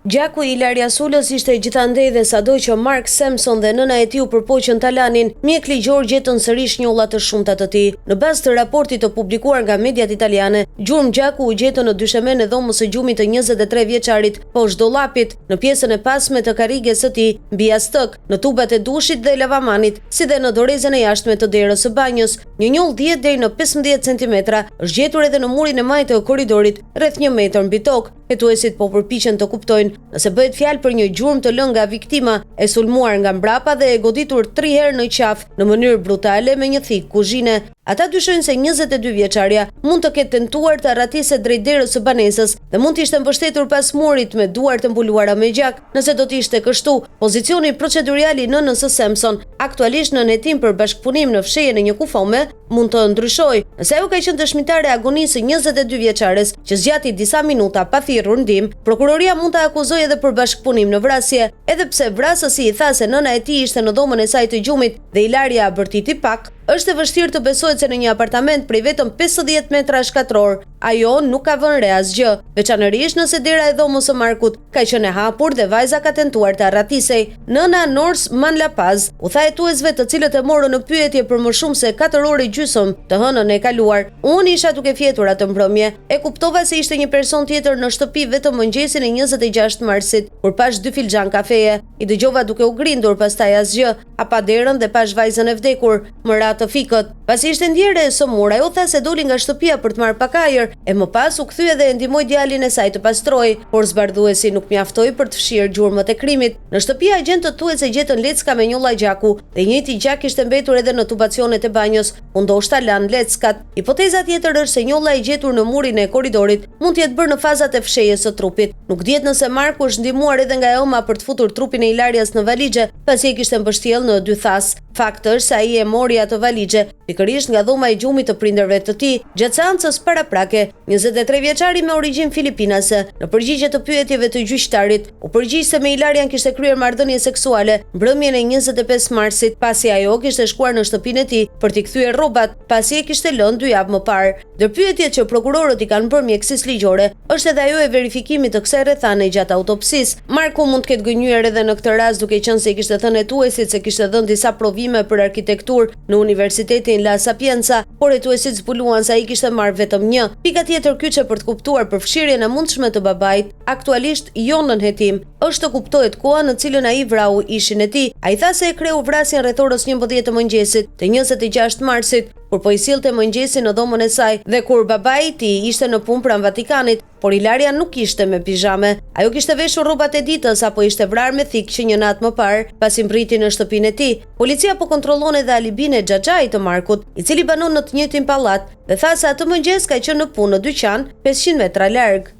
Gjaku i Ilaria Sulës ishte gjithandej dhe sado që Mark Sampson dhe nëna e tij u përpoqën Talanin, mjek ligjor gjetën sërish njolla të shumta të tij. Në bazë të raportit të publikuar nga mediat italiane, gjurmë Gjaku u gjetën në dyshemen e dhomës së gjumit të 23 vjeçarit poshtë dollapit, në pjesën e pasme të karriges së tij, mbi jastëk, në tubat e dushit dhe lavamanit, si dhe në dorezën e jashtme të derës së banjës. Një njoll 10 deri në 15 cm është gjetur edhe në murin e majtë të korridorit, rreth 1 metër mbi tokë. Hetuesit po përpiqen të kuptojnë nëse bëhet fjalë për një gjurmë të lënë nga viktima e sulmuar nga mbrapa dhe e goditur 3 herë në qafë në mënyrë brutale me një thik kuzhine. Ata dyshojnë se 22 vjeçaria mund të ketë tentuar të arratisë drejt derës së banesës dhe mund të ishte mbështetur pas murit me duart të mbuluara me gjak. Nëse do të ishte kështu, pozicioni procedurial i nënës së Sampson, aktualisht në hetim për bashkëpunim në fshehjen e një kufome, mund të ndryshojë. Nëse ajo ka qenë dëshmitare e agonisë së 22 vjeçares që zgjati disa minuta pa thirrur ndim, prokuroria mund ta akuzojë edhe për bashkëpunim në vrasje, edhe pse vrasësi i tha se nëna e tij ishte në dhomën e saj të gjumit dhe Ilaria bërtiti pak. Është e vështirë të besohet se në një apartament prej vetëm 50 metra shkatror, ajo nuk ka vënë re asgjë, veçanërisht nëse dera e dhomës së Markut ka qenë e hapur dhe vajza ka tentuar të arratisej. Nëna Nors Manlapaz u tha hetuesve të cilët e morën në pyetje për më shumë se 4 orë gjysmë të hënën e kaluar: "Unë isha duke fjetur atë mbrëmje, e kuptova se ishte një person tjetër në shtëpi vetëm mëngjesin e 26 marsit, kur pash 2 filxhan kafeje. I dëgjova duke u grindur, pastaj asgjë. Hapa derën dhe pash vajzën e vdekur, më të fikët. Pasi ishte ndjerë e sëmur, ajo tha se doli nga shtëpia për të marrë pak ajër, e më pas u kthye dhe e ndihmoi djalin e saj të pastrojë, por zbardhuesi nuk mjaftoi për të fshirë gjurmët e krimit. Në shtëpi agjentët thuhet se gjetën lecka me njolla gjaku dhe njëjti gjak ishte mbetur edhe në tubacionet e banjës, ku ndoshta lanë leckat. Hipoteza tjetër është se njolla e gjetur në murin e korridorit mund të jetë bërë në fazat e fshehjes së trupit. Nuk dihet nëse Marku është ndihmuar edhe nga Ema për të futur trupin e Ilarias në valixhe, pasi e kishte mbështjellë në 2 thas. Fakti është se ai e mori atë valixhe pikërisht nga dhoma e gjumit të prindërve të tij, gjatë seancës paraprake. 23 vjeçari me origjinë filipinase, në përgjigje të pyetjeve të gjyqtarit, u përgjigj se me Ilarian kishte kryer marrëdhënie seksuale mbrëmjen e 25 marsit, pasi ajo kishte shkuar në shtëpinë e tij për t'i kthyer rrobat, pasi e kishte lënë 2 javë më parë. Ndër pyetjet që prokurorët i kanë bërë mjekësisë ligjore është edhe ajo e verifikimit të kësaj rrethane gjatë autopsisë. Marku mund të ketë gënjur edhe në këtë rast, duke qenë se i kishte thënë hetuesit se kishte dhënë disa provime për arkitekturë në Universitetin La Sapienza, por hetuesit zbuluan se ai kishte marrë vetëm 1. Pika tjetër kyçe për të kuptuar përfshirjen e mundshme të babait, aktualisht jo nën hetim, është të kuptohet koha në cilën ai vrau ishin e tij. Ai tha se e kreu vrasjen rreth orës 11 të mëngjesit të 26 marsit, kur po i sillte mëngjesin në dhomën e saj dhe kur babai i tij ishte në punë pranë Vatikanit, por Ilaria nuk ishte me pizhame. Ajo kishte veshur rrobat e ditës apo ishte vrarë me thik që një natë më parë, pasi mbriti në shtëpinë e tij. Policia po kontrollon edhe alibin e xhaxhait të Markut, i cili banon në të njëjtin pallat dhe tha se atë mëngjes ka qenë në punë në dyqan 500 metra larg.